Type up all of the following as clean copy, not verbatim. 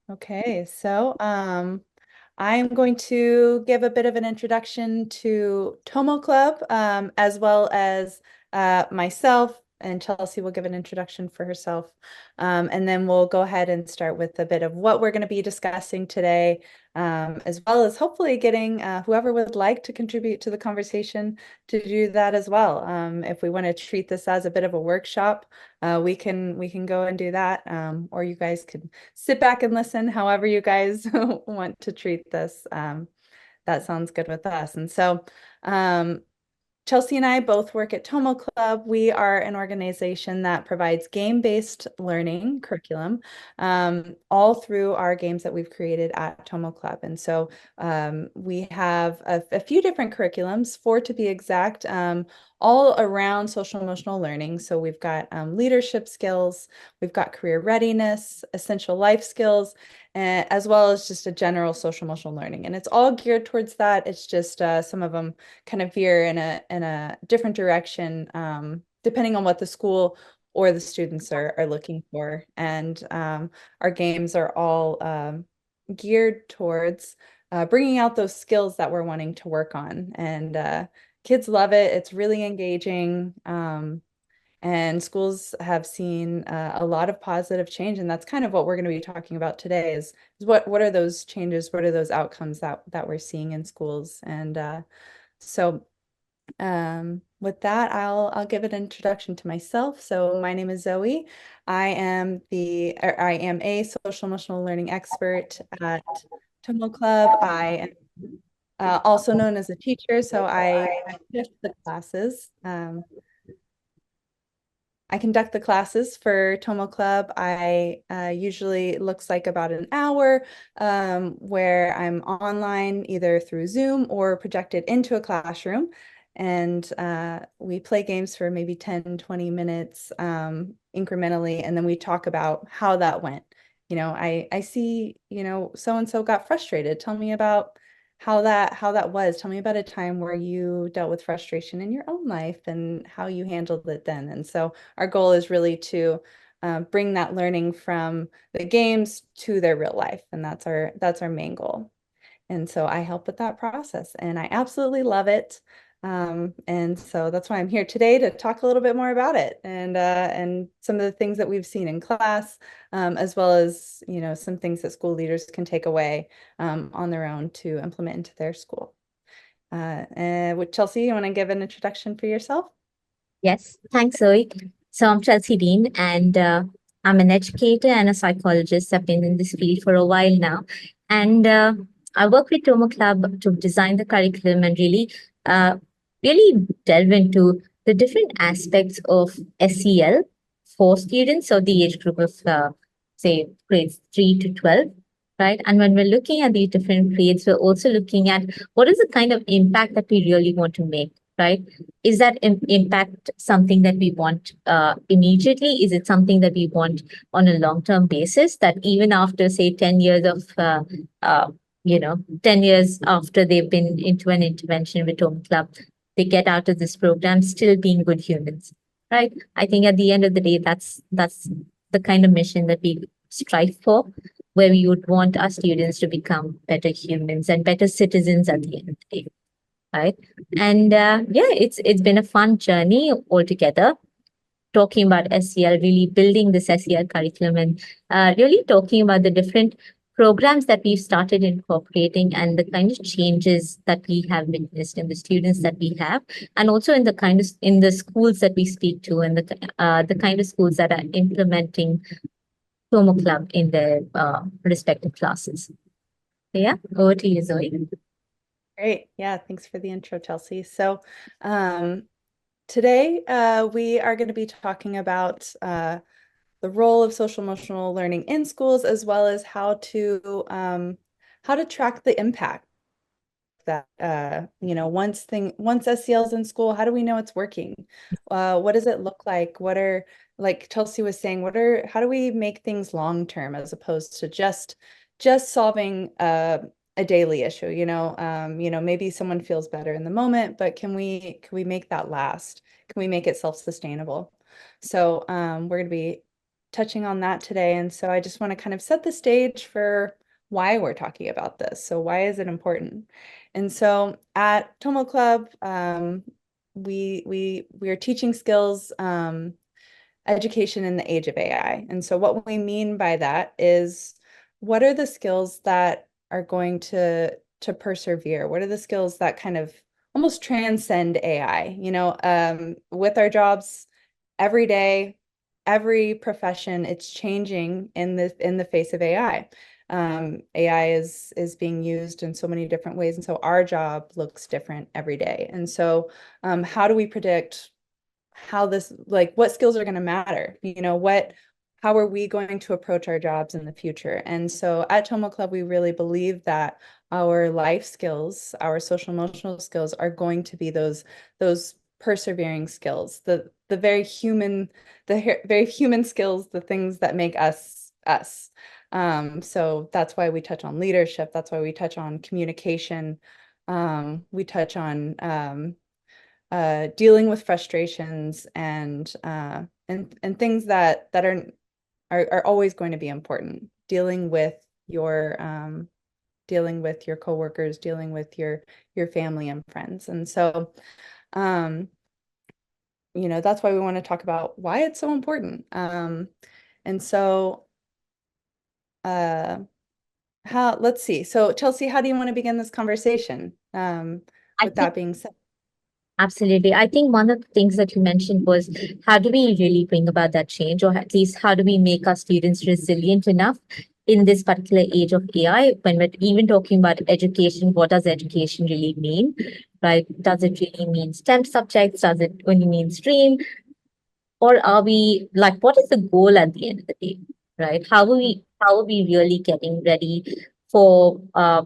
Okay, so I'm going to give a bit of an introduction to TomoClub, as well as myself, and Chelsea will give an introduction for herself. And then we'll go ahead and start with a bit of what we're going to be discussing today, as well as hopefully getting whoever would like to contribute to the conversation to do that as well. If we want to treat this as a bit of a workshop, we can go and do that, or you guys could sit back and listen, however you guys want to treat this. That sounds good with us. And so, Chelsea and I both work at TomoClub. We are an organization that provides game-based learning curriculum, all through our games that we've created at TomoClub. And so we have a few different curriculums, four to be exact, all around social emotional learning. So we've got leadership skills, we've got career readiness, essential life skills, as well as just a general social emotional learning. And it's all geared towards that. It's just some of them kind of veer in a different direction, depending on what the school or the students are looking for. And our games are all geared towards bringing out those skills that we're wanting to work on. And kids love it. It's really engaging. And schools have seen a lot of positive change, and that's kind of what we're going to be talking about today is what are those changes, what are those outcomes that we're seeing in schools. And so with that, I'll give an introduction to myself. So my name is Zoe. I am a social emotional learning expert at TomoClub. I am also known as a teacher, so I conduct the classes. I conduct the classes for TomoClub. I usually looks like about an hour, where I'm online either through Zoom or projected into a classroom. And we play games for maybe 10, 20 minutes incrementally, and then we talk about how that went. I see, so-and-so got frustrated. Tell me about how that was. Tell me about a time where you dealt with frustration in your own life and how you handled it then. And so our goal is really to bring that learning from the games to their real life, and that's our main goal. And so I help with that process, and I absolutely love it. And so that's why I'm here today to talk a little bit more about it and some of the things that we've seen in class, as well as some things that school leaders can take away on their own to implement into their school. And with Chelsea, you want to give an introduction for yourself? Yes, thanks, Zoe. So I'm Chelsea Dean, and I'm an educator and a psychologist. I've been in this field for a while now, and I work with Tomo Club to design the curriculum and uh, really delve into the different aspects of SEL for students of the age group of say grades 3 to 12. Right. And when we're looking at these different grades, we're also looking at what is the kind of impact that we really want to make, right? Is that impact something that we want immediately? Is it something that we want on a long-term basis, that even after, say, 10 years of, 10 years after they've been into an intervention with Home Club, they get out of this program still being good humans, right? I think at the end of the day, that's the kind of mission that we strive for, where we would want our students to become better humans and better citizens at the end of the day, right? And yeah, it's been a fun journey altogether. Talking about SEL, really building this SEL curriculum, and really talking about the different programs that we've started incorporating and the kind of changes that we have witnessed in the students that we have, and also in the schools that we speak to, and the kind of schools that are implementing Tomo Club in their respective classes. So yeah, over to you, Zoe. Great. Yeah, thanks for the intro, Chelsea. So today we are going to be talking about the role of social emotional learning in schools, as well as how to track the impact that once SEL is in school, how do we know it's working? What does it look like? What are, like Chelsea was saying, how do we make things long term as opposed to just solving a daily issue? Maybe someone feels better in the moment, but can we make that last? Can we make it self-sustainable? So we're going to be touching on that today. And so I just want to kind of set the stage for why we're talking about this. So why is it important? And so at TomoClub, we are teaching skills, education in the age of AI. And so what we mean by that is, what are the skills that are going to persevere? What are the skills that kind of almost transcend AI? With our jobs every day, every profession, it's changing in the face of AI. AI is being used in so many different ways, and so our job looks different every day. And so, how do we predict how this, like, what skills are going to matter? How are we going to approach our jobs in the future? And so at TomoClub, we really believe that our life skills, our social emotional skills, are going to be those persevering skills, the very human, very human skills, the things that make us us. So that's why we touch on leadership. That's why we touch on communication. We touch on dealing with frustrations and things that are always going to be important. Dealing with your coworkers, dealing with your family and friends. And so that's why we want to talk about why it's so important. And so let's see. So Chelsea, how do you want to begin this conversation? I With think that being said. absolutely. I think one of the things that you mentioned was, how do we really bring about that change, or at least how do we make our students resilient enough in this particular age of AI? When we're even talking about education, what does education really mean? Right? Does it really mean STEM subjects? Does it only mean stream? Or are we like, what is the goal at the end of the day? Right? How are we really getting ready for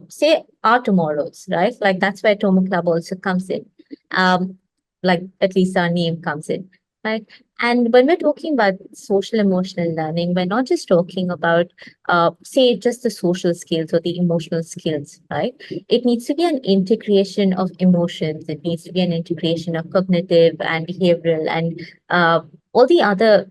say our tomorrows, right? Like that's where Tomo Club also comes in. Um, like at least our name comes in, right? And when we're talking about social emotional learning, we're not just talking about say just the social skills or the emotional skills, right? It needs to be an integration of emotions. It needs to be an integration of cognitive and behavioral and all the other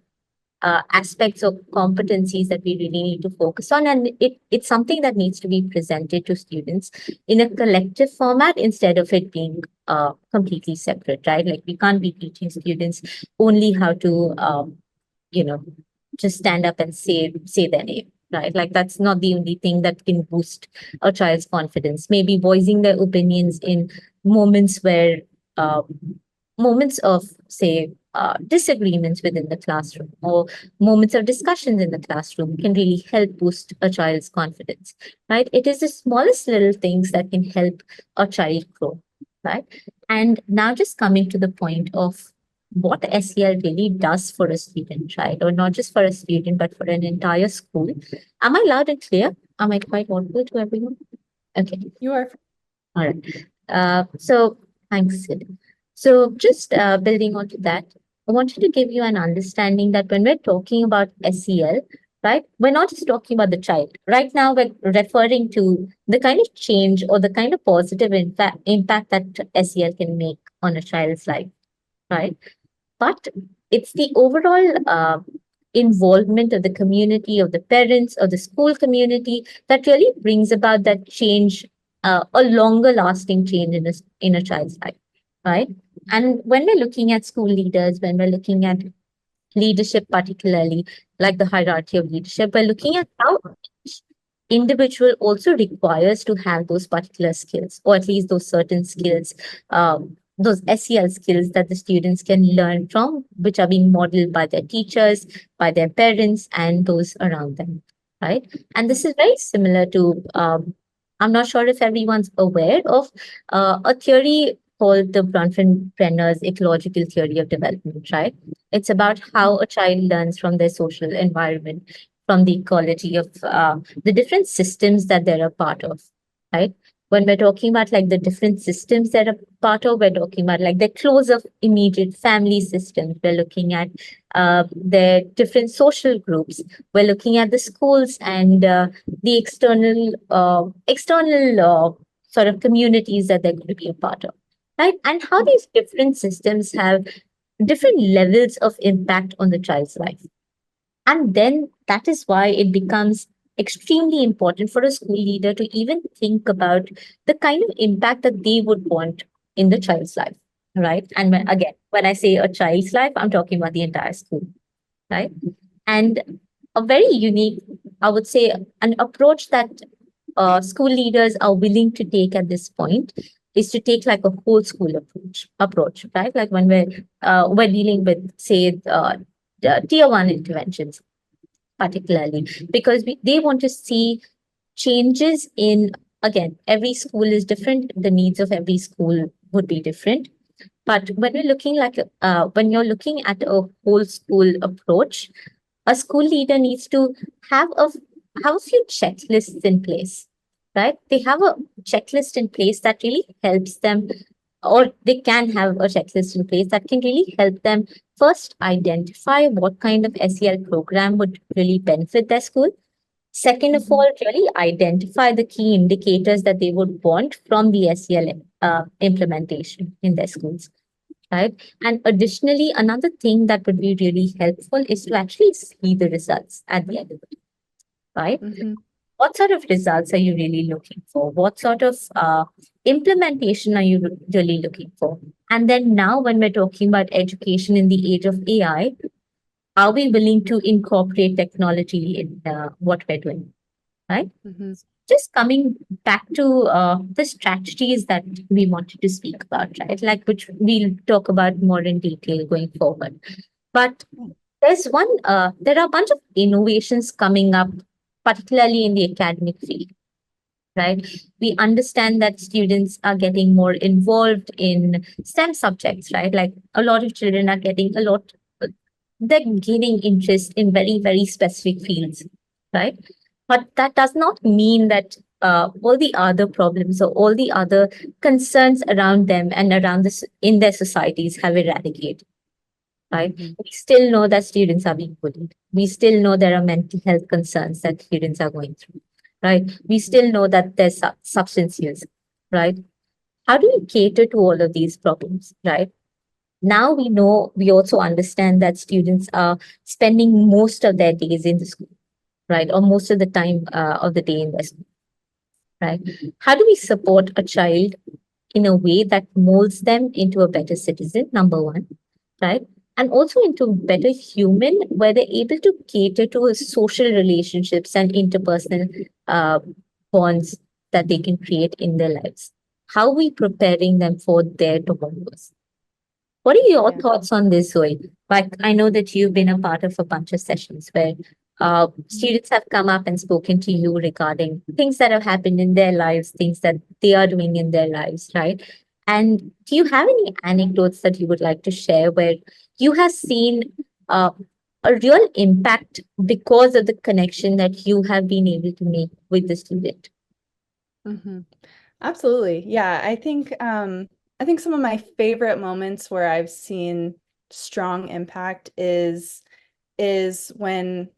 aspects of competencies that we really need to focus on. And it's something that needs to be presented to students in a collective format instead of it being completely separate, right? Like we can't be teaching students only how to, you know, just stand up and say their name. Right, like that's not the only thing that can boost a child's confidence. Maybe voicing their opinions in moments where uh, moments of, say, disagreements within the classroom or moments of discussions in the classroom can really help boost a child's confidence, right? It is the smallest little things that can help a child grow, right? And now just coming to the point of what SEL really does for a student, right? Or not just for a student, but for an entire school. Am I loud and clear? Am I quite audible to everyone? Okay. You are. All right. So thanks, Sid. So just building on to that, I wanted to give you an understanding that when we're talking about SEL, right, we're not just talking about the child. Right now, we're referring to the kind of change or the kind of positive impact that SEL can make on a child's life, right? But it's the overall involvement of the community, of the parents, of the school community that really brings about that change, a longer lasting change in a child's life, right? And when we're looking at school leaders, when we're looking at leadership, particularly like the hierarchy of leadership, we're looking at how each individual also requires to have those particular skills, or at least those certain skills, those SEL skills that the students can learn from, which are being modeled by their teachers, by their parents, and those around them, right? And this is very similar to, I'm not sure if everyone's aware of a theory called the Bronfenbrenner's ecological theory of development, right? It's about how a child learns from their social environment, from the ecology of the different systems that they're a part of, right? When we're talking about like the different systems that are part of, we're talking about like the close of immediate family systems. We're looking at their different social groups. We're looking at the schools and the external sort of communities that they're going to be a part of, right? And how these different systems have different levels of impact on the child's life. And then that is why it becomes extremely important for a school leader to even think about the kind of impact that they would want in the child's life, right? And again, when I say a child's life, I'm talking about the entire school, right? And a very unique, I would say, an approach that school leaders are willing to take at this point is to take like a whole school approach, right? Like when we're dealing with, say, the tier one interventions, particularly because they want to see changes in, again, every school is different, the needs of every school would be different, but when we're looking like when you're looking at a whole school approach, a school leader needs to have a have a few checklists in place, right? They have a checklist in place that really helps them, or they can have a checklist in place that can really help them first identify what kind of SEL program would really benefit their school. Second of Mhm. all, really identify the key indicators that they would want from the SEL implementation in their schools, right? And additionally, another thing that would be really helpful is to actually see the results at the end of it, right? Mhm. What sort of results are you really looking for? What sort of implementation are you really looking for? And then now, when we're talking about education in the age of AI, are we willing to incorporate technology in what we're doing, right? Mhm. Just coming back to the strategies that we wanted to speak about, right? Like which we'll talk about more in detail going forward. But there are a bunch of innovations coming up, particularly in the academic field, right? We understand that students are getting more involved in STEM subjects, right? Like a lot of children are getting they're gaining interest in very, very specific fields, right? But that does not mean that all the other problems or all the other concerns around them and around this in their societies have eradicated, right? Mhm. We still know that students are being bullied. We still know there are mental health concerns that students are going through, right? We still know that there's substance use, right? How do we cater to all of these problems, right? Now we know, we also understand that students are spending most of their days in the school, right? Or most of the time of the day in the school, right? How do we support a child in a way that molds them into a better citizen, number one, right? And also into a better human, where they're able to cater to social relationships and interpersonal uh, bonds that they can create in their lives. How are we preparing them for their tomorrows? What are your Yeah. thoughts on this, Zoe? Like, I know that you've been a part of a bunch of sessions where students have come up and spoken to you regarding things that have happened in their lives, things that they are doing in their lives, right? And do you have any anecdotes that you would like to share where you have seen uh, a real impact because of the connection that you have been able to make with the student? Mhm. Absolutely. Yeah, I think some of my favorite moments where I've seen strong impact is when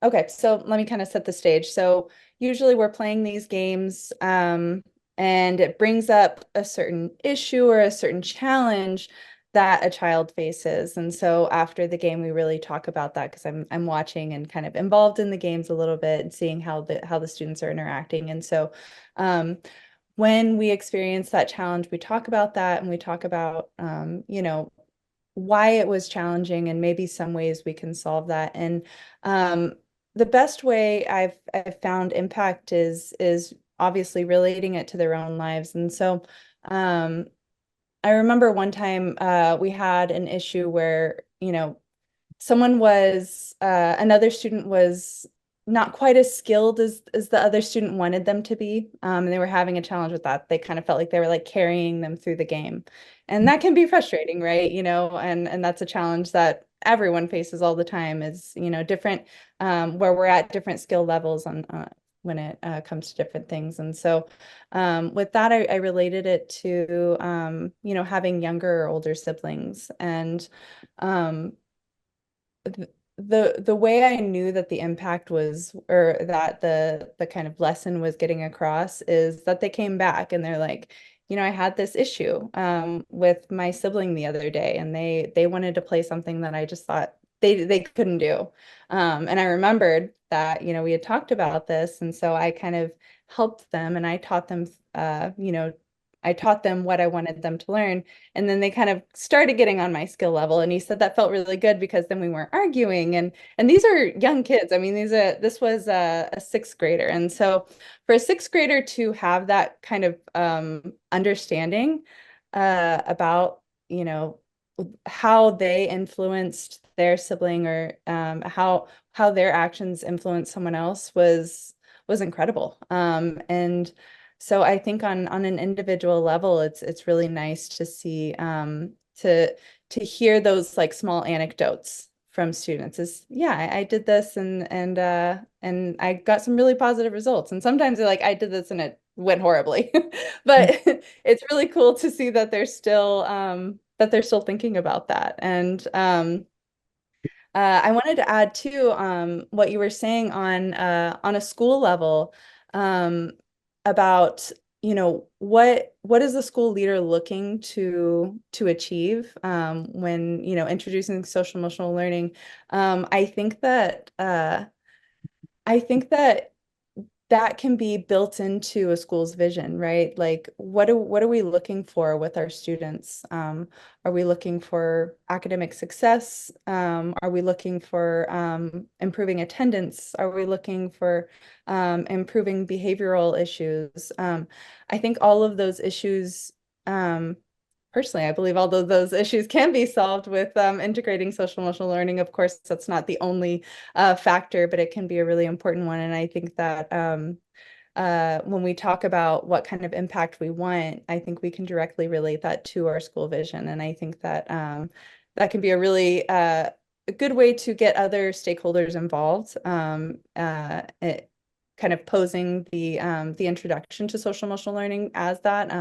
okay, so let me kind of set the stage. So usually we're playing these games, and it brings up a certain issue or a certain challenge that a child faces. And so after the game, we really talk about that because I'm watching and kind of involved in the games a little bit and seeing how the students are interacting. And so um, when we experience that challenge, we talk about that and we talk about why it was challenging and maybe some ways we can solve that. And the best way I've found impact is obviously relating it to their own lives. And so um, I remember one time we had an issue where, another student was not quite as skilled as the other student wanted them to be. And they were having a challenge with that. They kind of felt like they were like carrying them through the game. And that can be frustrating, right? And that's a challenge that everyone faces all the time is, different, where we're at different skill levels on when it comes to different things. And so with that, I related it to, having younger or older siblings. And um, the way I knew that the impact was, or that the kind of lesson was getting across, is that they came back and they're like, I had this issue with my sibling the other day, and they wanted to play something that I just thought they couldn't do. And I remembered that, we had talked about this, and so I kind of helped them, and I taught them, I taught them what I wanted them to learn, and then they kind of started getting on my skill level. And he said that felt really good because then we weren't arguing, and these are young kids. I mean, this was a sixth grader, and so for a sixth grader to have that kind of understanding about, how they influenced their sibling, or how their actions influenced someone else was incredible. And so I think on an individual level, it's really nice to see to hear those like small anecdotes from students. Is yeah, I did this, and I got some really positive results. And sometimes they're like, I did this and it went horribly. But it's really cool to see that they're still thinking about that. And I wanted to add too, what you were saying on a school level, um, about, what is the school leader looking to achieve, when, introducing social emotional learning. I think that that can be built into a school's vision, right? Like, what are we looking for with our students? Are we looking for academic success? Are we looking for improving attendance? Are we looking for improving behavioral issues? I think all of those issues, personally, I believe all of those issues can be solved with integrating social emotional learning. Of course, that's not the only factor, but it can be a really important one. And I think that when we talk about what kind of impact we want, I think we can directly relate that to our school vision. And I think that that can be a really a good way to get other stakeholders involved. Kind of posing the introduction to social emotional learning as that.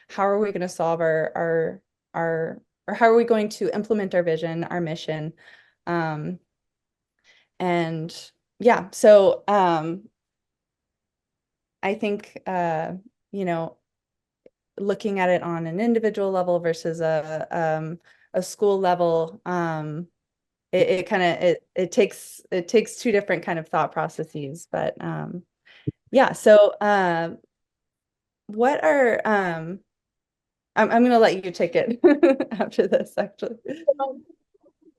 How are we going to solve our or how are we going to implement our vision, our mission? Um, and yeah, so I think you know, looking at it on an individual level versus a school level, it kind of it takes two different kind of thought processes. But yeah, so what are I'm gonna let you take it after this, actually.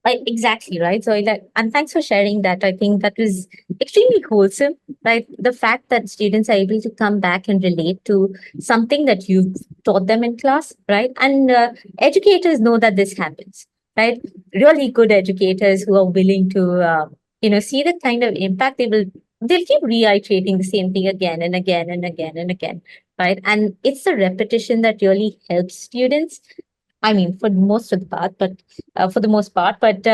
Exactly, right. So that, and thanks for sharing that. I think that was extremely wholesome, right? The fact that students are able to come back and relate to something that you've taught them in class, right? And educators know that this happens, right? Really good educators who are willing to, see the kind of impact they'll keep reiterating the same thing again and again and again and again, right? And it's the repetition that really helps students. I mean, for most of the part, but for the most part, but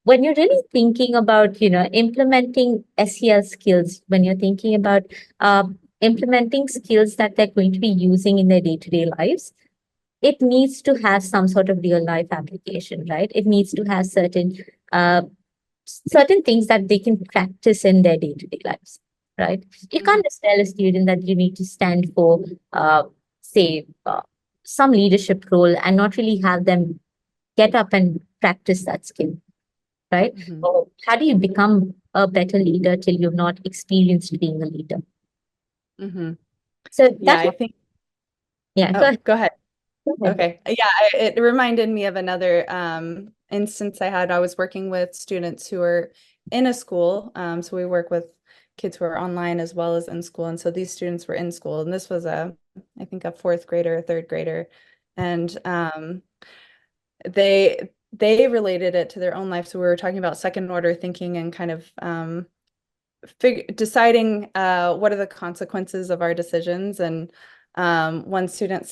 when you're really thinking about, implementing SEL skills, when you're thinking about uh, implementing skills that they're going to be using in their day-to-day lives, it needs to have some sort of real life application, right? It needs to have uh, certain things that they can practice in their day-to-day lives, right? You Mhm. can't just tell a student that you need to stand for, say, some leadership role and not really have them get up and practice that skill, right? Mhm. So how do you become a better leader till you've not experienced being a leader? Mhm. So Yeah, that's I what, think. yeah, go Oh, ahead. go ahead. Go ahead. Okay. Yeah, it reminded me of another instance I had. I was working with students who were in a school. So we work with kids who are online as well as in school. And so these students were in school, and this was I think a fourth grader, a third grader. And they related it to their own life. So we were talking about second order thinking and kind of deciding what are the consequences of our decisions. And one student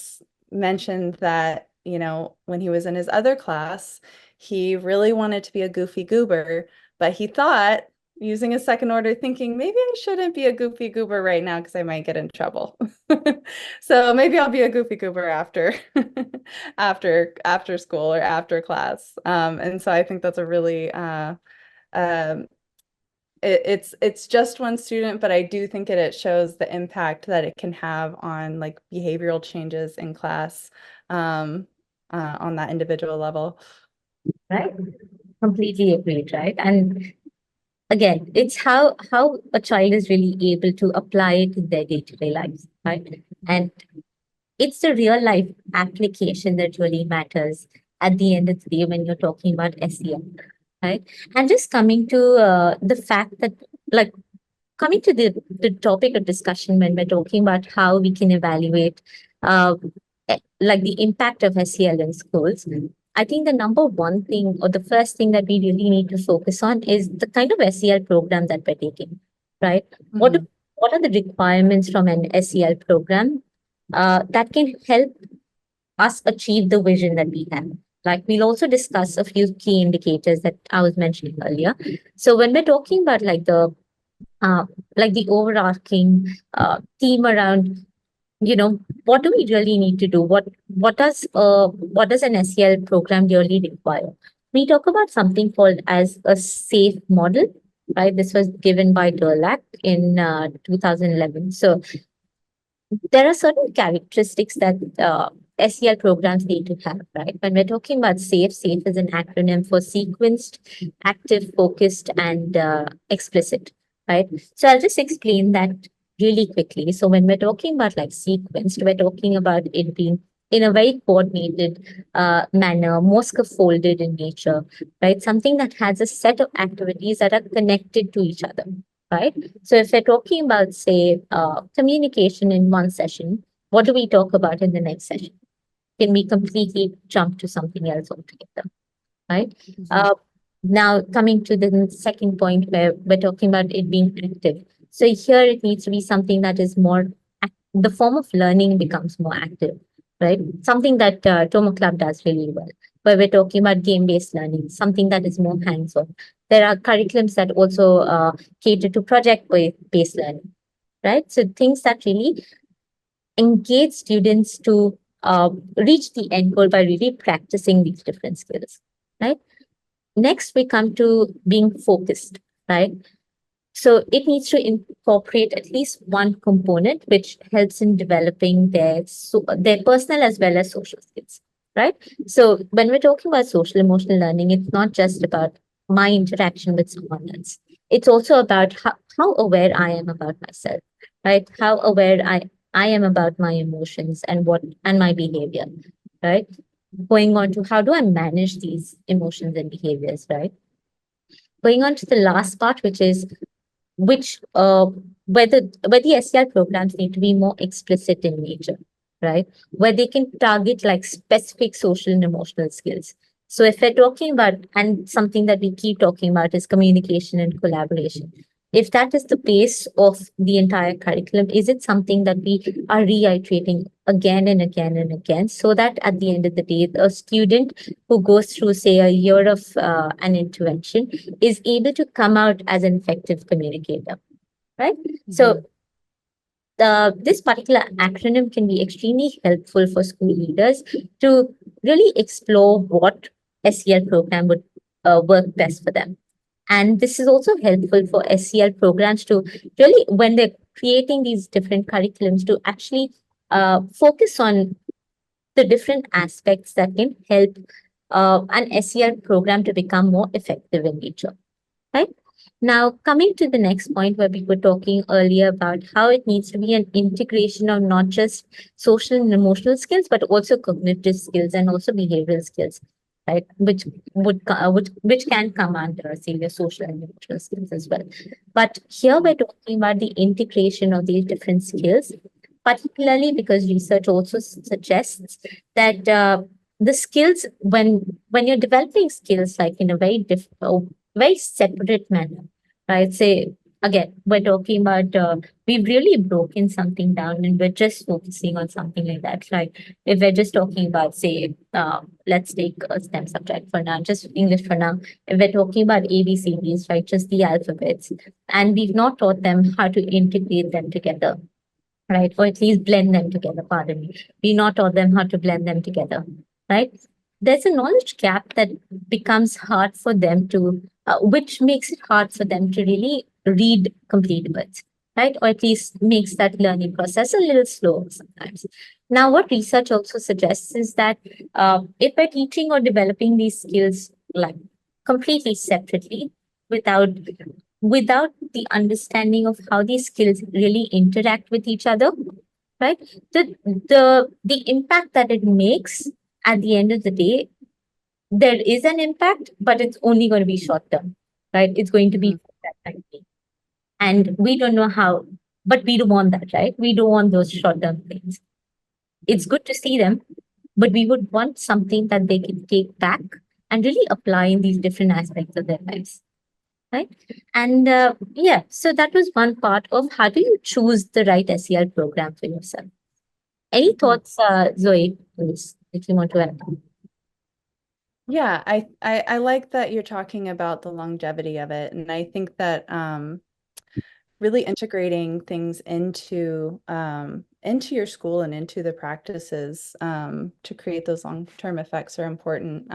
mentioned that, when he was in his other class, he really wanted to be a goofy goober, but he thought, using his second order thinking, maybe I shouldn't be a goofy goober right now because I might get in trouble. So maybe I'll be a goofy goober after after school or after class. And so I think that's a really um, it's just one student, but I do think it shows the impact that it can have on like behavioral changes in class, on that individual level. Right. Completely agreed, right? And again, it's how a child is really able to apply it in their day-to-day lives, right? And it's the real life application that really matters at the end of the day when you're talking about SEL, right? And just coming to the fact that, like, coming to the topic of discussion when we're talking about how we can evaluate uh, like the impact of SEL in schools, I think the number one thing or the first thing that we really need to focus on is the kind of SEL program that we're taking, right? What Mhm. what are the requirements from an SEL program that can help us achieve the vision that we have? Like, we'll also discuss a few key indicators that I was mentioning earlier. So when we're talking about uh, like the overarching theme around, what do we really need to do, what does an SEL program really require? We talk about something called as a safe model, right? This was given by Durlac in 2011. So there are certain characteristics that SEL programs need to have, right? When we're talking about SAFE, SAFE is an acronym for sequenced, active, focused, and explicit, right? So I'll just explain that really quickly. So when we're talking about like sequenced, we're talking about it being in a very coordinated manner, more scaffolded in nature, right? Something that has a set of activities that are connected to each other, right? So if we're talking about, say, communication in one session, what do we talk about in the next session? Can we completely jump to something else altogether, right? Mhm. Uh, Now, coming to the second point where we're talking about it being active. So here it needs to be something that is more, the form of learning becomes more active, right? Something that TomoClub does really well, where we're talking about game-based learning, something that is more hands-on. There are curriculums that also cater to project-based learning, right? So things that really engage students to reach the end goal by really practicing these different skills, right? Next, we come to being focused, right? So it needs to incorporate at least one component which helps in developing their personal as well as social skills, right? So when we're talking about social emotional learning, it's not just about my interaction with someone else. It's also about how aware I am about myself, right? How aware I am about my emotions and my behavior, right? Going on to how do I manage these emotions and behaviors, right? Going on to the last part, which is which where the SEL programs need to be more explicit in nature, right? Where they can target like specific social and emotional skills. So if we're talking about, and something that we keep talking about is communication and collaboration. If that is the base of the entire curriculum, is it something that we are reiterating again and again and again, so that at the end of the day, a student who goes through, say, a year of an intervention is able to come out as an effective communicator, right? So Mhm. this particular acronym can be extremely helpful for school leaders to really explore what SEL program would work best for them. And this is also helpful for SEL programs to really, when they're creating these different curriculums, to actually focus on the different aspects that can help an SEL program to become more effective in nature, right? Now, coming to the next point where we were talking earlier about how it needs to be an integration of not just social and emotional skills, but also cognitive skills and also behavioral skills, right? Which can come under, say, your social and emotional skills as well. But here we're talking about the integration of these different skills, particularly because research also suggests that the skills, when you're developing skills like in a very separate manner, right? Say, again, we're talking about, we've really broken something down and we're just focusing on something like that, right? If we're just talking about, say, let's take a STEM subject for now, just English for now. If we're talking about ABCDs, right, just the alphabets, and we've not taught them how to integrate them together, right? Or at least blend them together, pardon me. We not taught them how to blend them together, right? There's a knowledge gap that becomes hard for them to, which makes it hard for them to really read complete words, right? Or at least makes that learning process a little slower sometimes. Now, what research also suggests is that if we're teaching or developing these skills like completely separately without without the understanding of how these skills really interact with each other, right? The impact that it makes at the end of the day, there is an impact, but it's only going to be short term, right? It's going to be Mhm. for that time being. And we don't know how, but we don't want that, right? We don't want those short term things. It's good to see them, but we would want something that they can take back and really apply in these different aspects of their lives, right? And yeah, so that was one part of how do you choose the right SEL program for yourself. Any Mhm. thoughts, Zoe, please, if you want to add? Yeah, I like that you're talking about the longevity of it. And I think that really integrating things into your school and into the practices to create those long-term effects are important.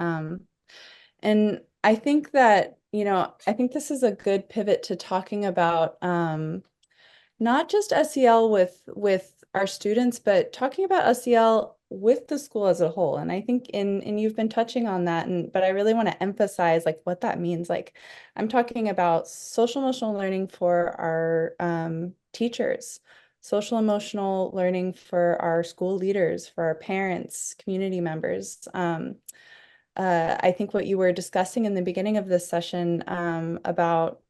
And I think that, I think this is a good pivot to talking about not just SEL with our students, but talking about SEL with the school as a whole. And I think and you've been touching on that, but I really want to emphasize like what that means. Like I'm talking about social emotional learning for our teachers, social emotional learning for our school leaders, for our parents, community members. I think what you were discussing in the beginning of this session about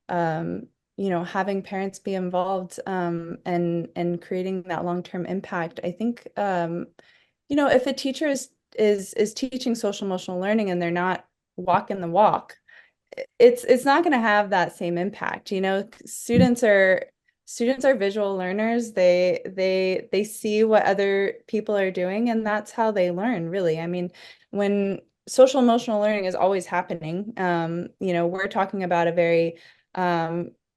um, having parents be involved and creating that long-term impact. I think if a teacher is teaching social emotional learning and they're not walking the walk, it's not going to have that same impact. Students are visual learners. They see what other people are doing, and that's how they learn, really. I mean, when social emotional learning is always happening, we're talking about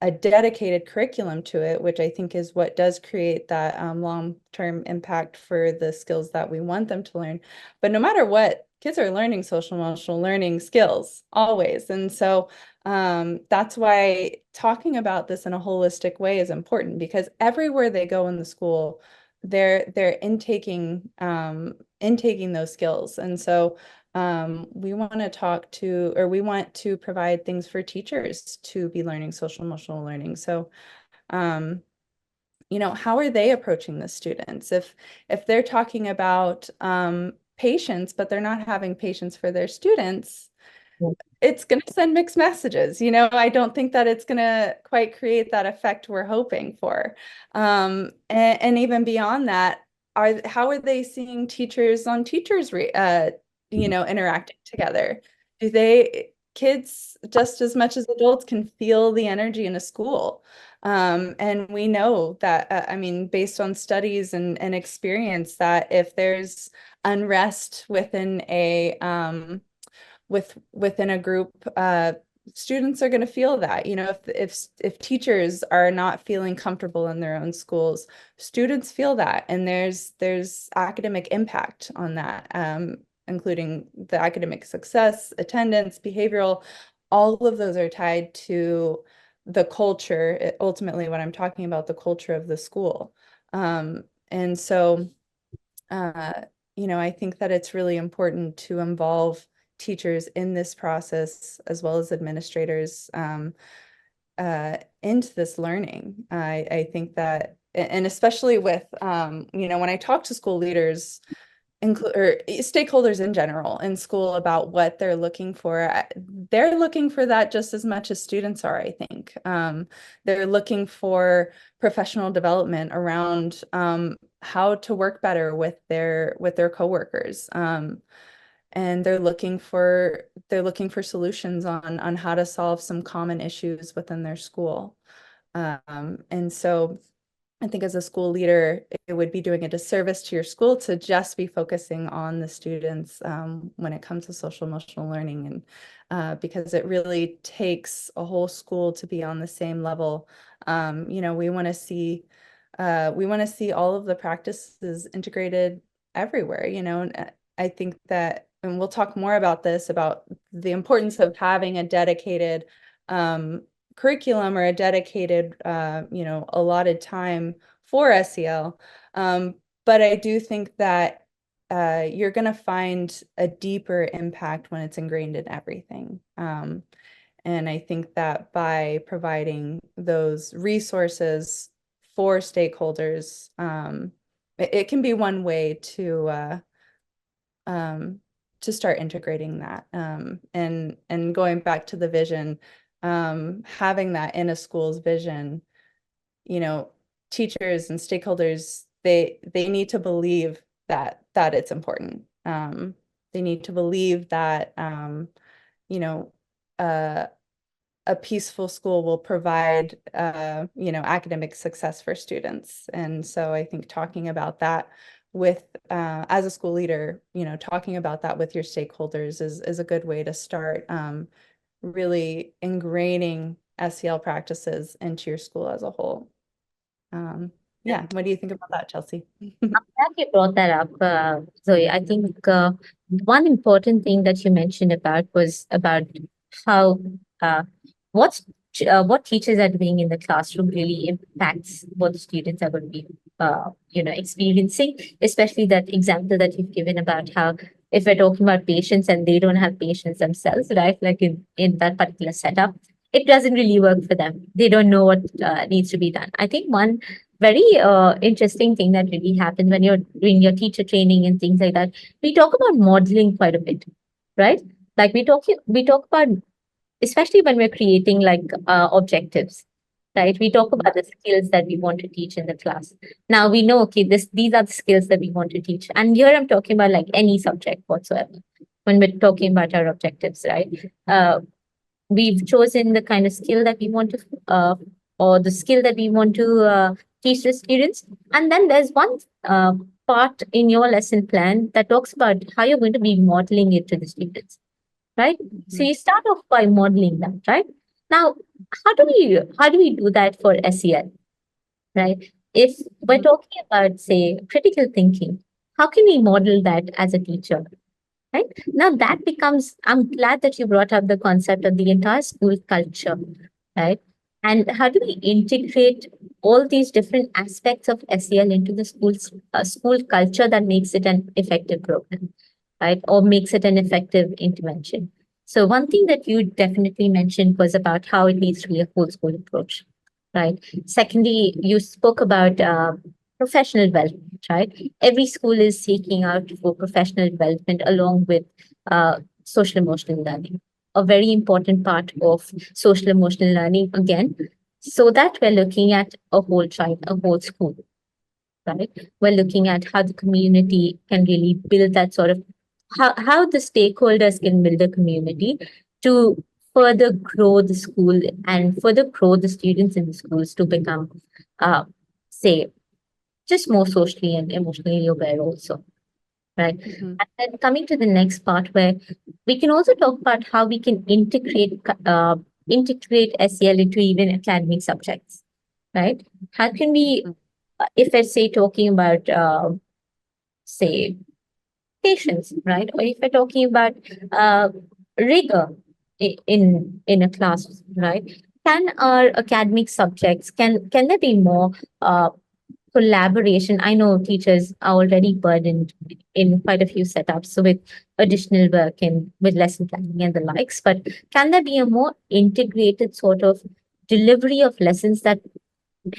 a dedicated curriculum to it, which I think is what does create that long-term impact for the skills that we want them to learn. But no matter what, kids are learning social emotional learning skills always. And so that's why talking about this in a holistic way is important, because everywhere they go in the school, they're intaking those skills. And so we want to we want to provide things for teachers to be learning social emotional learning. So um, how are they approaching the students? If they're talking about patience, but they're not having patience for their students, it's going to send mixed messages. I don't think that it's going to quite create that effect we're hoping for. And even beyond that, how are they seeing teachers on teachers, interacting together? Kids, just as much as adults, can feel the energy in a school. And we know that, I mean, based on studies and experience, that if there's unrest within a group, students are going to feel that. If teachers are not feeling comfortable in their own schools, students feel that, and there's academic impact on that, including the academic success, attendance, behavioral. All of those are tied to the culture. Ultimately, what I'm talking about, the culture of the school. And so uh, I think that it's really important to involve teachers in this process as well as administrators into this learning. I think that, and especially with, when I talk to school leaders, or stakeholders in general in school about what they're looking for, they're looking for that just as much as students are, I think. They're looking for professional development around how to work better with their coworkers. And they're looking for solutions on how to solve some common issues within their school. And so I think as a school leader, it would be doing a disservice to your school to just be focusing on the students when it comes to social emotional learning, and because it really takes a whole school to be on the same level. We want to see all of the practices integrated everywhere. And I think that, and we'll talk more about this, about the importance of having a dedicated um, curriculum or a dedicated, allotted time for SEL. But I do think that you're going to find a deeper impact when it's ingrained in everything. And I think that by providing those resources for stakeholders, it can be one way to start integrating that. And going back to the vision, having that in a school's vision, you know, teachers and stakeholders, they need to believe that it's important. They need to believe that you know, a peaceful school will provide you know, academic success for students. And so I think talking about that with as a school leader, you know, talking about that with your stakeholders is a good way to start really ingraining SEL practices into your school as a whole. Yeah, what do you think about that, Chelsea? Glad you brought that up, Zoe. I think one important thing that you mentioned about was about how what's what teachers are doing in the classroom really impacts what the students are going to be, experiencing. Especially that example that you've given about how if we're talking about patients and they don't have patients themselves, right? Like in that particular setup, it doesn't really work for them. They don't know what needs to be done. I think one very interesting thing that really happens when you're doing your teacher training and things like that. We talk about modeling quite a bit, right? Like we talk about, especially when we're creating like objectives, right? We talk about the skills that we want to teach in the class. Now we know, okay, these are the skills that we want to teach, and here I'm talking about like any subject whatsoever. When we're talking about our objectives, right? We've chosen the kind of skill that we want to or the skill that we want to teach the students, and then there's one part in your lesson plan that talks about how you're going to be modeling it to the students, right? So you start off by modeling that, right? Now how do we do that for SEL, right? If we're talking about, say, critical thinking, how can we model that as a teacher? Right? Now that becomes, I'm glad that you brought up the concept of the entire school culture, right? And how do we integrate all these different aspects of SEL into the school culture that makes it an effective program, right? Or makes it an effective intervention. So one thing that you definitely mentioned was about how it needs to be a whole school approach, right? Secondly, you spoke about professional development, right? Every school is seeking out for professional development along with social emotional learning, a very important part of social emotional learning, again, so that we're looking at a whole child, a whole school, right? We're looking at how the community can really build that sort of, how the stakeholders can build a community to further grow the school and further grow the students in the schools to become, say, just more socially and emotionally aware also, right? Mhm. And then coming to the next part where we can also talk about how we can integrate SEL into even academic subjects, right? How can we, if I say talking about, say, patience, right? Or if we're talking about uh, rigor in a class, right? Can our academic subjects, can there be more collaboration? I know teachers are already burdened in quite a few setups, so with additional work and with lesson planning and the likes, but can there be a more integrated sort of delivery of lessons that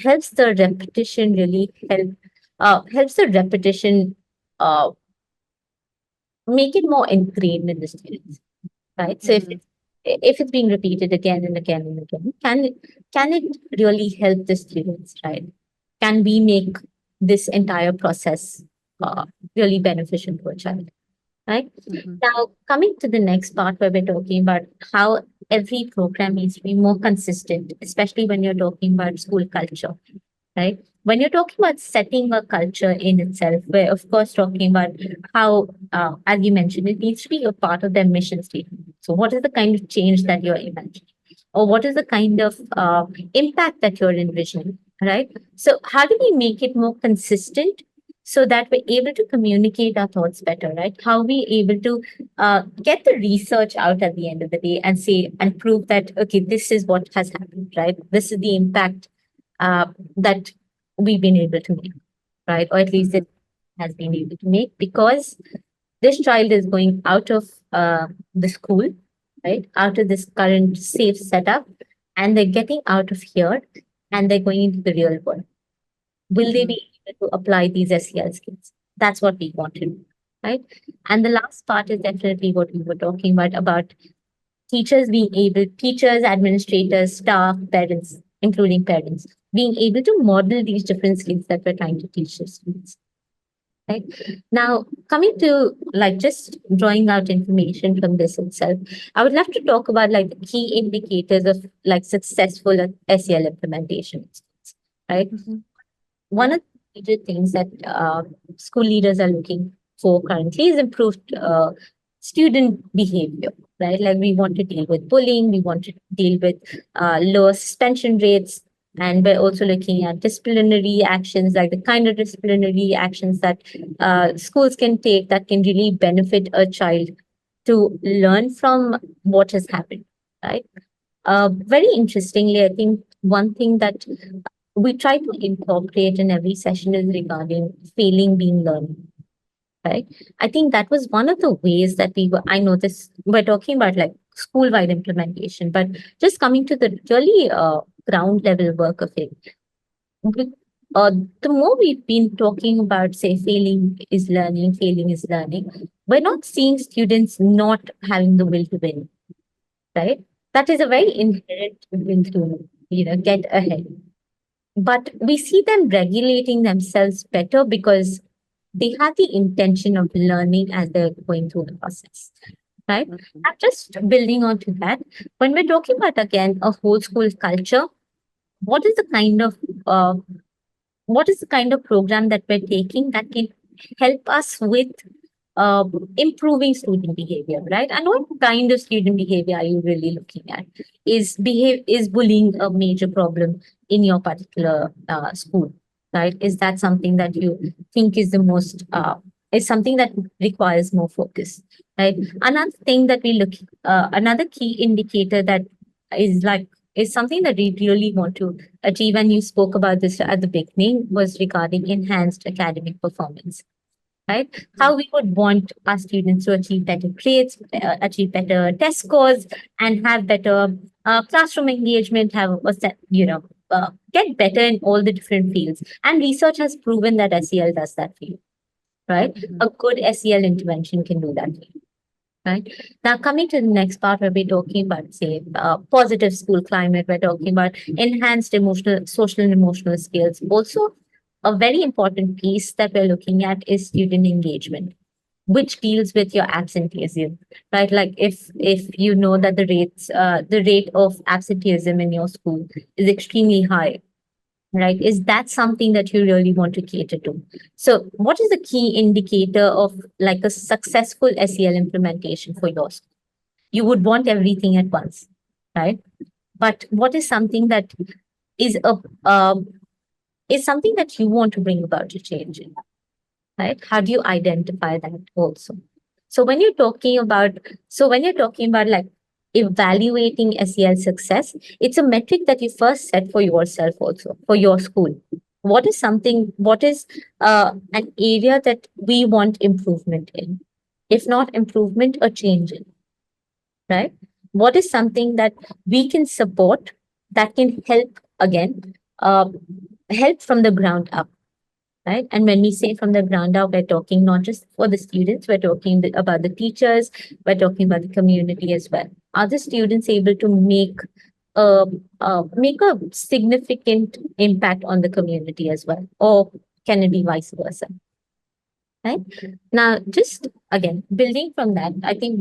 helps the repetition really helps the repetition uh, make it more ingrained in the students, right? So Mhm. if it's being repeated again and again and again, can it really help the students, right? Can we make this entire process really beneficial to a child, right? Mhm. Now, coming to the next part where we're talking about how every program needs to be more consistent, especially when you're talking about school culture, right? When you're talking about setting a culture in itself, we're of course talking about how, as you mentioned, it needs to be a part of their mission statement. So, what is the kind of change that you're imagining, or what is the kind of impact that you're envisioning, right? So, how do we make it more consistent so that we're able to communicate our thoughts better, right? How we able to get the research out at the end of the day and say and prove that okay, this is what has happened, right? This is the impact that we've been able to make, right? Or at least Mhm. has been able to make, because this child is going out of the school, right? Out of this current safe setup, and they're getting out of here and they're going into the real world. Will they Mhm. be able to apply these SEL skills? That's what we want to do, right? And the last part is definitely what we were talking about teachers, administrators, staff, parents, including parents, being able to model these different skills that we're trying to teach the students. Right. Now, coming to like just drawing out information from this itself, I would love to talk about like the key indicators of like successful SEL implementation. Right. Mhm. One of the major things that school leaders are looking for currently is improved student behavior, right? Like we want to deal with bullying, we want to deal with lower suspension rates, and we're also looking at disciplinary actions, like the kind of disciplinary actions that schools can take that can really benefit a child to learn from what has happened, right? Very interestingly, I think one thing that we try to incorporate in every session is regarding failing being learned, right? I think that was one of the ways that I know this, we're talking about like school wide implementation, but just coming to the really ground level work of it. with- Uh, the more we've been talking about, say, failing is learning, we're not seeing students not having the will to win, right? That is a very inherent will to, get ahead. But we see them regulating themselves better because they have the intention of learning as they're going through the process, right? Mhm. And just building on to that, when we're talking about again a whole school culture, what is the kind of uh, what is the kind of program that we're taking that can help us with uh, improving student behavior, right? And what kind of student behavior are you really looking at? Is bullying a major problem in your particular school, right? Is that something that you think is the most is something that requires more focus, right? Another thing that we look, another key indicator that is like is something that we really want to achieve, and you spoke about this at the beginning, was regarding enhanced academic performance, right? How we would want our students to achieve better grades, achieve better test scores, and have better classroom engagement, have a set, get better in all the different fields. And research has proven that SEL does that for you, right? Mhm. A good SEL intervention can do that for you. Right. Now, coming to the next part, where we're talking about, say, positive school climate, we're talking about enhanced emotional, social and emotional skills. Also, a very important piece that we're looking at is student engagement, which deals with your absenteeism, right? Like if you know that the rate of absenteeism in your school is extremely high, right? Is that something that you really want to cater to? So, what is the key indicator of like a successful SEL implementation for yours? You would want everything at once, right? But what is something that is a um, is something that you want to bring about a change in, right? How do you identify that also? So when you're talking about like evaluating SEL success, it's a metric that you first set for yourself also, for your school. What is an area that we want improvement in? If not improvement, a change in, right? What is something that we can support that can help again, help from the ground up, right? And when we say from the ground up, we're talking not just for the students, we're talking about the teachers, we're talking about the community as well. Are the students able to make a significant impact on the community as well, or can it be vice versa? Right now, just again building from that, I think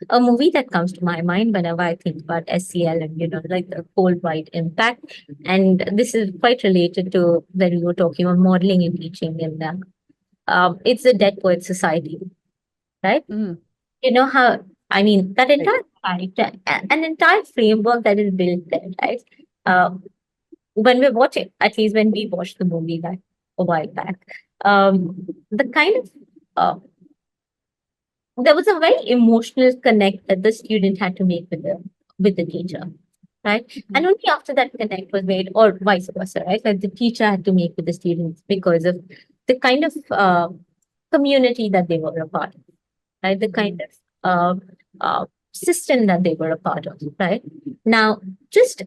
a movie that comes to my mind whenever I think about SEL and like the whole wide impact, and this is quite related to when we were talking about modeling and teaching in them. It's the Dead Poet Society, right? Mm. You know how, I mean, that Right. entire character, an entire framework that is built there, right? Uh, when we watch it, at least when we watched the movie back a while back, the kind of there was a very emotional connect that the student had to make with the teacher, right? And Mhm. only after that connect was made, or vice versa, right? Like the teacher had to make with the students because of the kind of community that they were a part of, right? The kind of system that they were a part of, right? Now, just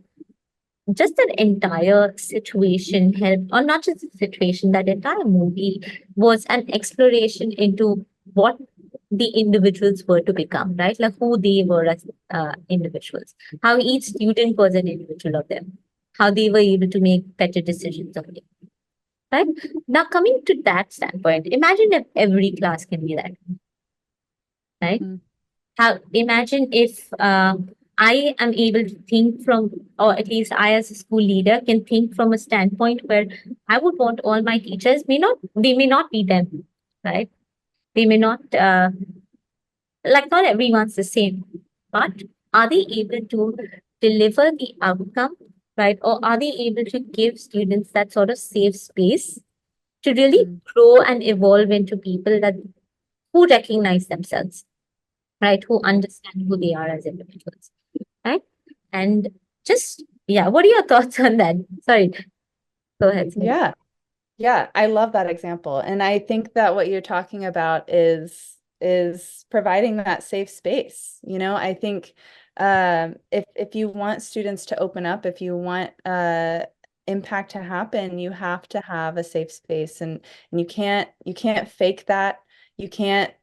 that entire situation helped, or not just the situation, that entire movie was an exploration into what the individuals were to become, right? Like who they were as individuals, how each student was an individual of them, how they were able to make better decisions of it, right? Now, coming to that standpoint, imagine if every class can be that, right? Mm. How, imagine if I am able to think from, or at least I as a school leader can think from a standpoint where I would want all my teachers, they may not be them, right? They may not, like not everyone's the same, but are they able to deliver the outcome, right? Or are they able to give students that sort of safe space to really Mm. grow and evolve into people that who recognize themselves, right? Who understand who they are as individuals, right? And just, yeah, what are your thoughts on that? Sorry, go ahead. Sorry. Yeah. Yeah, I love that example. And I think that what you're talking about is providing that safe space. I think if you want students to open up, if you want impact to happen, you have to have a safe space, and you can't fake that. You can't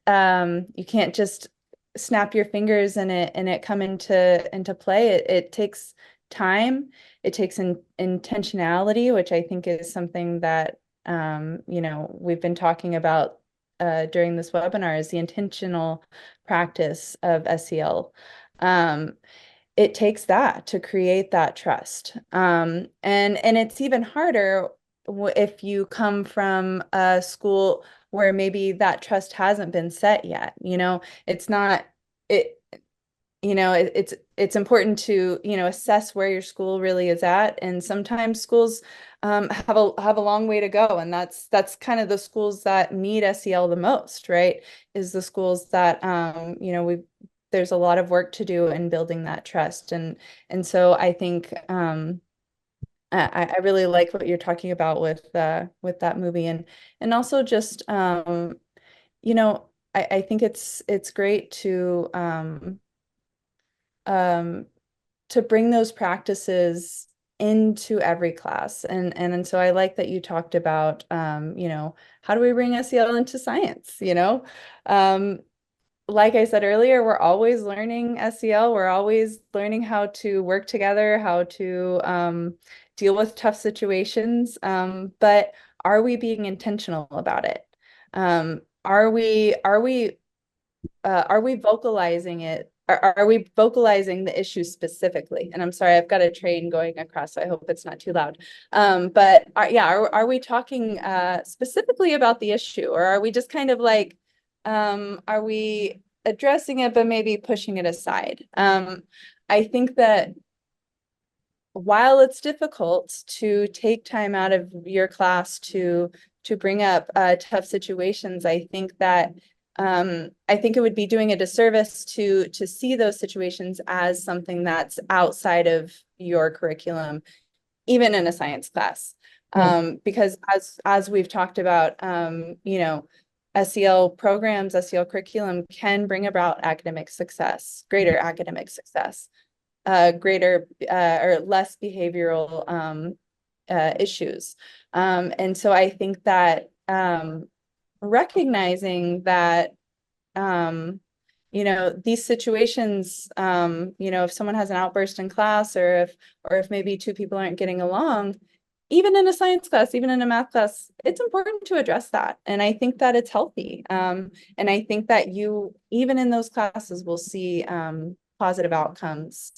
just snap your fingers and it come into play. It takes time. It takes intentionality, which I think is something that we've been talking about during this webinar, is the intentional practice of SEL. It takes that to create that trust. And it's even harder if you come from a school where maybe that trust hasn't been set yet. It's not it it's important to assess where your school really is at, and sometimes schools have a long way to go, and that's kind of the schools that need SEL the most, right? Is the schools that there's a lot of work to do in building that trust, and so I think I really like what you're talking about with that movie, and also just I think it's great um, to bring those practices into every class. And so I like that you talked about, how do we bring SEL into science? Um, like I said earlier, we're always learning SEL. We're always learning how to work together, how to deal with tough situations. But are we being intentional about it? Are we vocalizing it? Are we vocalizing the issue specifically? And I'm sorry, I've got a train going across, so I hope it's not too loud. But are we talking specifically about the issue, or are we just kind of like, are we addressing it but maybe pushing it aside? I think that while it's difficult to take time out of your class to bring up tough situations, I think it would be doing a disservice to see those situations as something that's outside of your curriculum, even in a science class. Because as we've talked about, SEL programs, SEL curriculum can bring about academic success, greater academic success, greater or less behavioral issues. And so I think that recognizing that these situations, if someone has an outburst in class, or if maybe two people aren't getting along, even in a science class, even in a math class, it's important to address that. And I think that it's healthy. And I think that you, even in those classes, will see positive outcomes.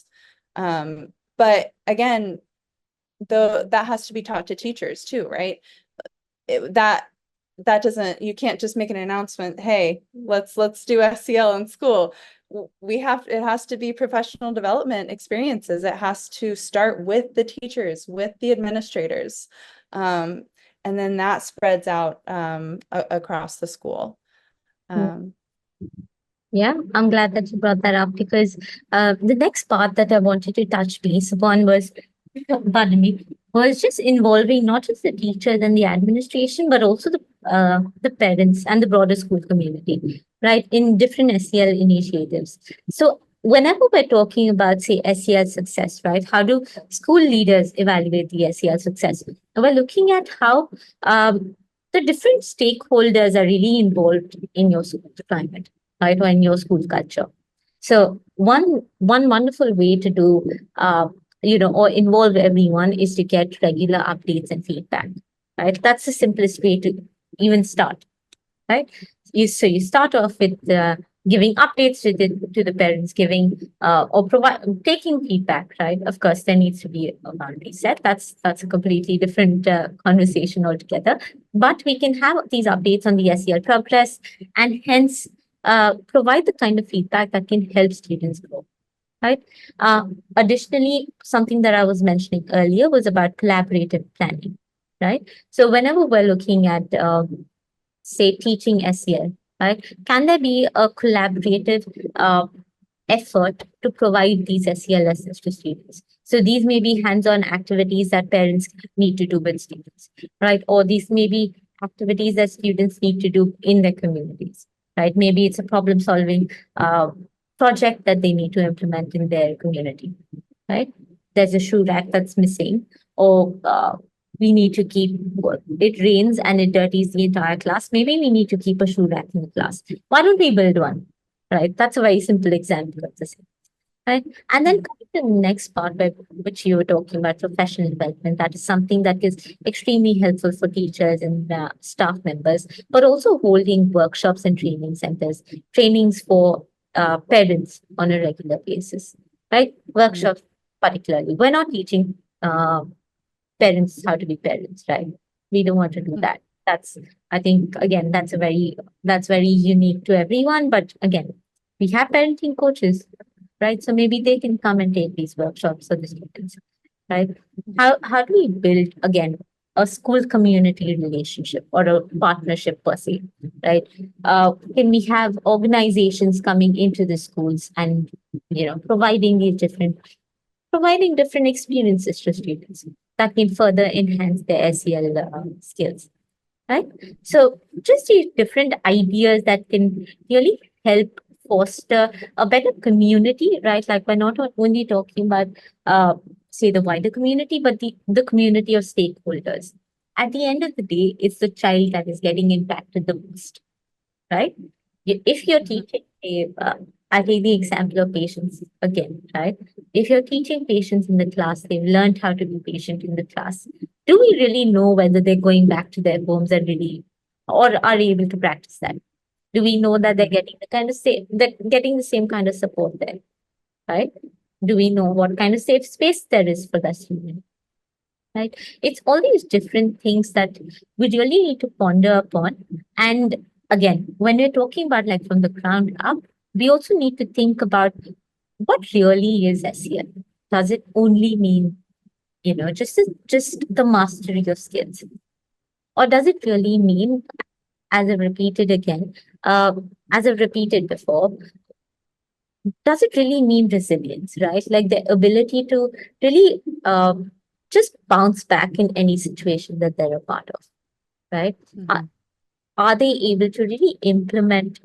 But again, that has to be taught to teachers too, right? That doesn't, you can't just make an announcement, hey, let's do SEL in school. It has to be professional development experiences. It has to start with the teachers, with the administrators. And then that spreads out across the school. Yeah, I'm glad that you brought that up, because the next part that I wanted to touch base upon was, pardon me, was just involving not just the teachers and the administration, but also the the parents and the broader school community, right, in different SEL initiatives. So whenever we're talking about, say, SEL success, right, how do school leaders evaluate the SEL success? We're looking at how the different stakeholders are really involved in your school climate, right, or in your school culture. So one wonderful way to do, or involve everyone is to get regular updates and feedback, right? That's the simplest way to even start, right? You start off with giving updates to the parents, giving or provide taking feedback, right? Of course, there needs to be a boundary set. That's a completely different conversation altogether. But we can have these updates on the SEL progress, and hence provide the kind of feedback that can help students grow. Right. Additionally, something that I was mentioning earlier was about collaborative planning. Right. So whenever we're looking at say teaching SEL, right? Can there be a collaborative effort to provide these SEL lessons to students? So these may be hands-on activities that parents need to do with students, right? Or these may be activities that students need to do in their communities, right? Maybe it's a problem-solving project that they need to implement in their community, right? There's a shoe rack that's missing, or we need to keep, it rains and it dirties the entire class. Maybe we need to keep a shoe rack in the class. Why don't we build one? Right? That's a very simple example of this. Right. And then coming to the next part, which you were talking about, professional development, that is something that is extremely helpful for teachers and staff members, but also holding workshops and training centers, trainings for parents on a regular basis, right? Workshops, particularly. We're not teaching parents how to be parents, right? We don't want to do that. That's, I think, again, that's very unique to everyone. But again, we have parenting coaches, right? So maybe they can come and take these workshops for the students, right? How do we build, again, a school community relationship or a partnership per se, right? Can we have organizations coming into the schools and providing different experiences to students that can further enhance their SEL skills, right? So just these different ideas that can really help foster a better community, right? Like we're not only talking about, say, the wider community, but the community of stakeholders. At the end of the day, it's the child that is getting impacted the most, right? If you're teaching I'll take the example of patients again, right? If you're teaching patients in the class, they've learned how to be patient in the class. Do we really know whether they're going back to their homes and really, or are able to practice that? Do we know that they're getting getting the same kind of support there, right? Do we know what kind of safe space there is for that student? Right? It's all these different things that we really need to ponder upon. And again, when we're talking about like from the ground up, we also need to think about what really is SEL. Does it only mean, just the mastery of skills? Or does it really mean, as I've repeated again, as I've repeated before, does it really mean resilience, right? Like the ability to really just bounce back in any situation that they're a part of, right? Are, are they able to really implement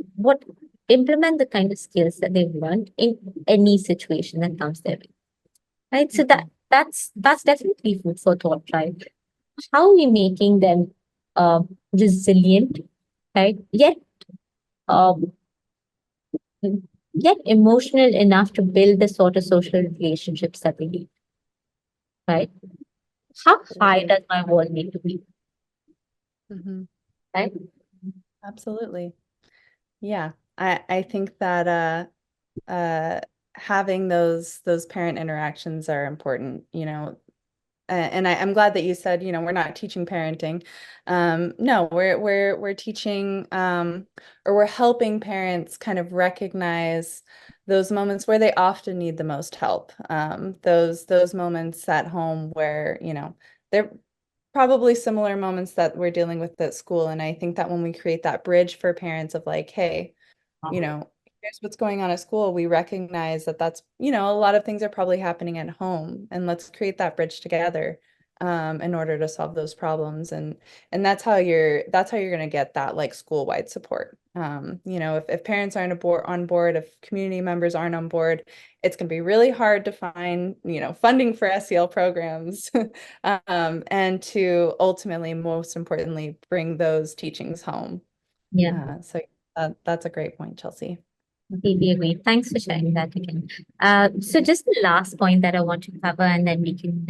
the kind of skills that they've learned in any situation that comes their way, right? So that's definitely food for thought, right? How are we making them resilient, right? Um, yet emotional enough to build the sort of social relationships that we need, right? How high does my wall need to be, right? Absolutely. Yeah. I think that having those parent interactions are important, and I'm glad that you said, we're not teaching parenting. No, we're teaching, or we're helping parents kind of recognize those moments where they often need the most help. Those moments at home where, they're probably similar moments that we're dealing with at school. And I think that when we create that bridge for parents of like, hey, here's what's going on at school, we recognize that that's, a lot of things are probably happening at home, and let's create that bridge together. in order to solve those problems. And that's how you're going to get that like school-wide support. If parents aren't on board, if community members aren't on board, it's going to be really hard to find, funding for SEL programs, and to ultimately, most importantly, bring those teachings home. Yeah, So that's a great point, Chelsea. completely agree. Thanks for sharing that again. So just the last point that I want to cover, and then we can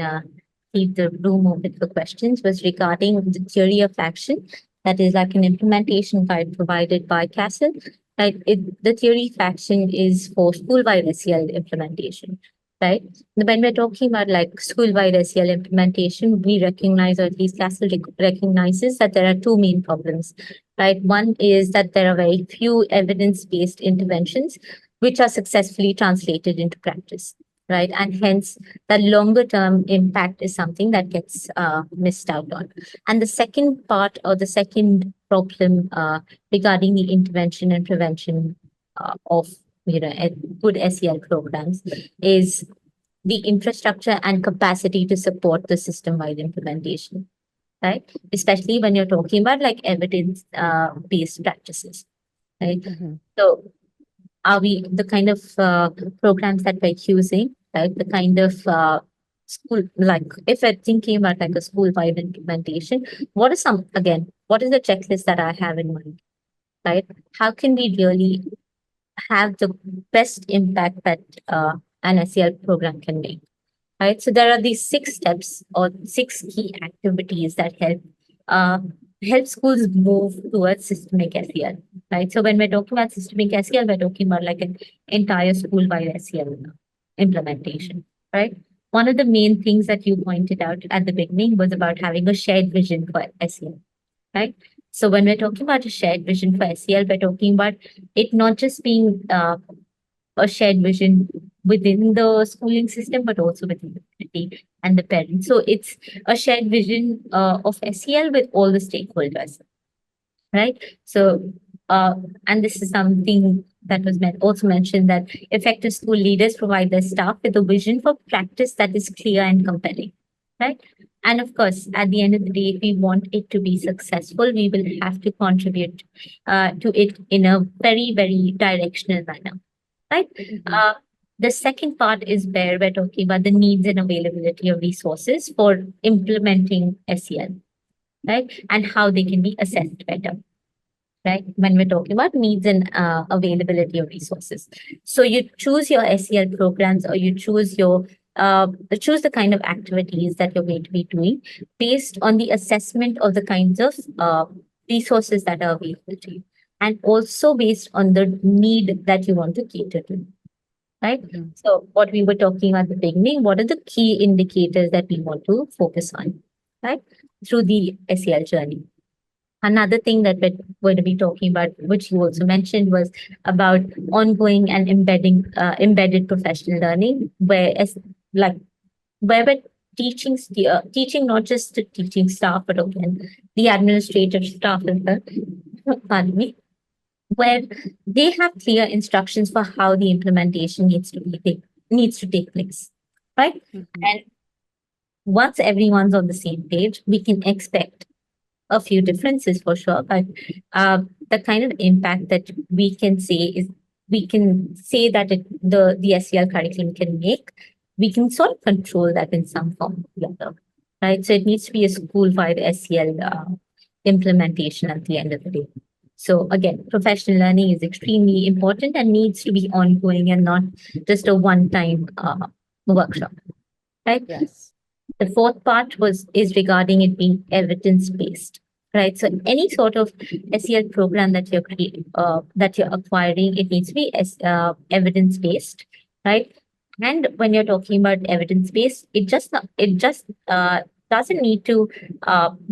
leave the room open for questions, was regarding the theory of action. That is like an implementation guide provided by Castle. Right? The theory of action is for school-wide SEL implementation. Right? When we're talking about like school-wide SEL implementation, we recognize, or at least Castle recognizes, that there are two main problems. Right? One is that there are very few evidence-based interventions which are successfully translated into practice, right? And hence, the longer-term impact is something that gets missed out on. And the second part, or the second problem regarding the intervention and prevention of good SEL programs is the infrastructure and capacity to support the system-wide implementation, right? Especially when you're talking about like evidence based practices, right? Mhm. So are we the kind of programs that we're using, right? The kind of school, like if we're thinking about like a school-wide implementation, what is what is the checklist that I have in mind, right? How can we really have the best impact that an SEL program can make? Right. So there are these 6 steps or 6 key activities that uh, help schools move towards systemic SEL. Right. So when we're talking about systemic SEL, we're talking about like an entire school-wide SEL implementation. Right. One of the main things that you pointed out at the beginning was about having a shared vision for SEL. Right. So when we're talking about a shared vision for SEL, we're talking about it not just being a shared vision within the schooling system, but also within the community and the parents. So it's a shared vision of SEL with all the stakeholders, right? So, and this is something that was also mentioned, that effective school leaders provide their staff with a vision for practice that is clear and compelling, right? And of course, at the end of the day, if we want it to be successful, we will have to contribute to it in a very, very directional manner, right? Mhm. Uh, the second part is where we're talking about the needs and availability of resources for implementing SEL, right? And how they can be assessed better, right? When we're talking about needs and availability of resources. So you choose your SEL programs, or you choose the kind of activities that you're going to be doing based on the assessment of the kinds of resources that are available to you, and also based on the need that you want to cater to, right? Mhm. So what we were talking at the beginning, what are the key indicators that we want to focus on, right? Through the SEL journey. Another thing that we're going to be talking about, which you also mentioned, was about ongoing and embedded professional learning, like where we're teaching not just the teaching staff, but again the administrative staff as well. Pardon me, where they have clear instructions for how the implementation needs to take place, right? Mhm. And once everyone's on the same page, we can expect a few differences for sure, but the kind of impact that we can say that the SEL curriculum can make, we can sort of control that in some form or the other, right? So it needs to be a school-wide SEL implementation at the end of the day. So again, professional learning is extremely important and needs to be ongoing and not just a one-time workshop, right? Yes. The fourth part is regarding it being evidence based, right? So any sort of SEL program that that you're acquiring, it needs to be evidence based, right? And when you're talking about evidence based, it just doesn't need to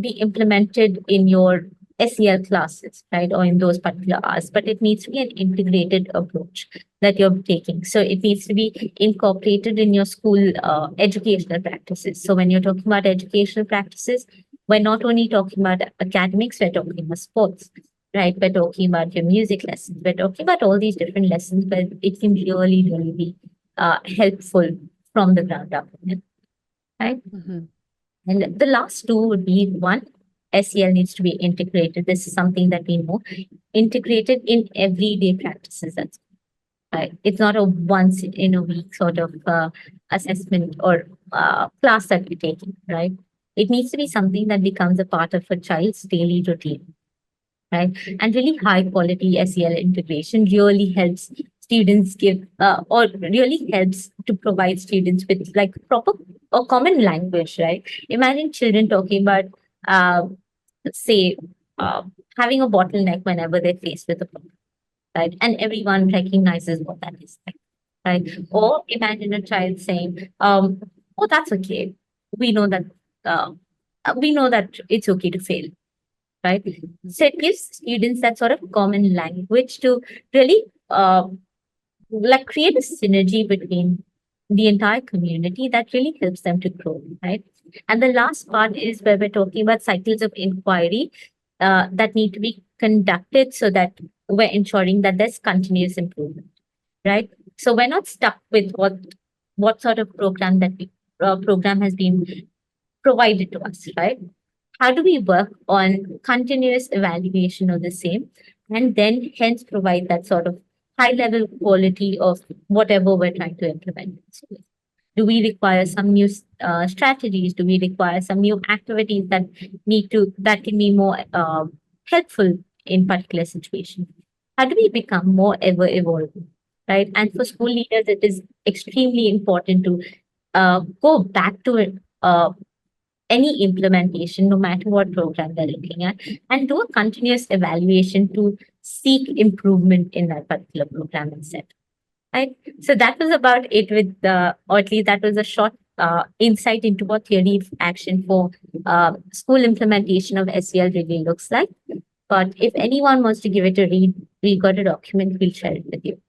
be implemented in your SEL classes, right, or in those particular hours, but it needs to be an integrated approach that you're taking. So it needs to be incorporated in your school educational practices. So when you're talking about educational practices, we're not only talking about academics, we're talking about sports, right? We're talking about your music lessons. We're talking about all these different lessons, but it can really, really be helpful from the ground up, right? Mhm. And the last two would be one, SEL needs to be integrated. This is something that we know, integrated in everyday practices. That's right. It's not a once in a week sort of assessment or class that we're taking, right? It needs to be something that becomes a part of a child's daily routine, right? And really high quality SEL integration really helps students give or really helps to provide students with like proper or common language, right? Imagine children talking about, uh, say, uh, having a bottleneck whenever they're faced with a problem, right? And everyone recognizes what that is, like, right? Or imagine a child saying, "Oh, that's okay. We know that. Uh, we know that it's okay to fail, right?" So it gives students that sort of common language to really like create a synergy between the entire community that really helps them to grow, right? And the last part is where we're talking about cycles of inquiry that need to be conducted so that we're ensuring that there's continuous improvement, right? So we're not stuck with what sort of program has been provided to us, right? How do we work on continuous evaluation of the same and then hence provide that sort of high level quality of whatever we're trying to implement? Do we require some new strategies? Do we require some new activities that can be more helpful in particular situations? How do we become more ever evolving, right? And for school leaders, it is extremely important to go back to it, any implementation, no matter what program they're looking at, and do a continuous evaluation to seek improvement in that particular program instead. Right. So that was about it with the, or at least that was a short insight into what theory of action for school implementation of SEL really looks like. But if anyone wants to give it a read, we got a document, we'll share it with you.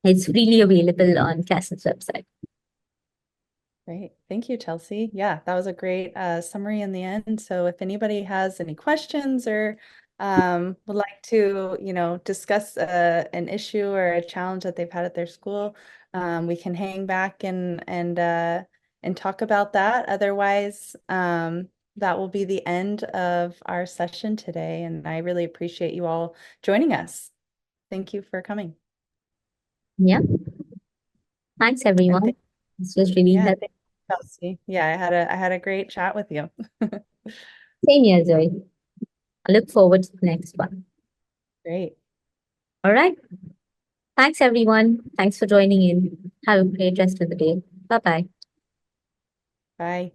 It's freely available on CAS's website. Great. Thank you, Chelsea. Yeah, that was a great summary in the end. So if anybody has any questions or would like to, discuss an issue or a challenge that they've had at their school, we can hang back and talk about that. Otherwise, that will be the end of our session today. And I really appreciate you all joining us. Thank you for coming. Yeah. Thanks, And everyone. This was really yeah, helpful. Chelsea. Yeah, I had a great chat with you. Same here, Zoe. I look forward to the next one. Great. All right. Thanks, everyone. Thanks for joining in. Have a great rest of the day. Bye bye. Bye.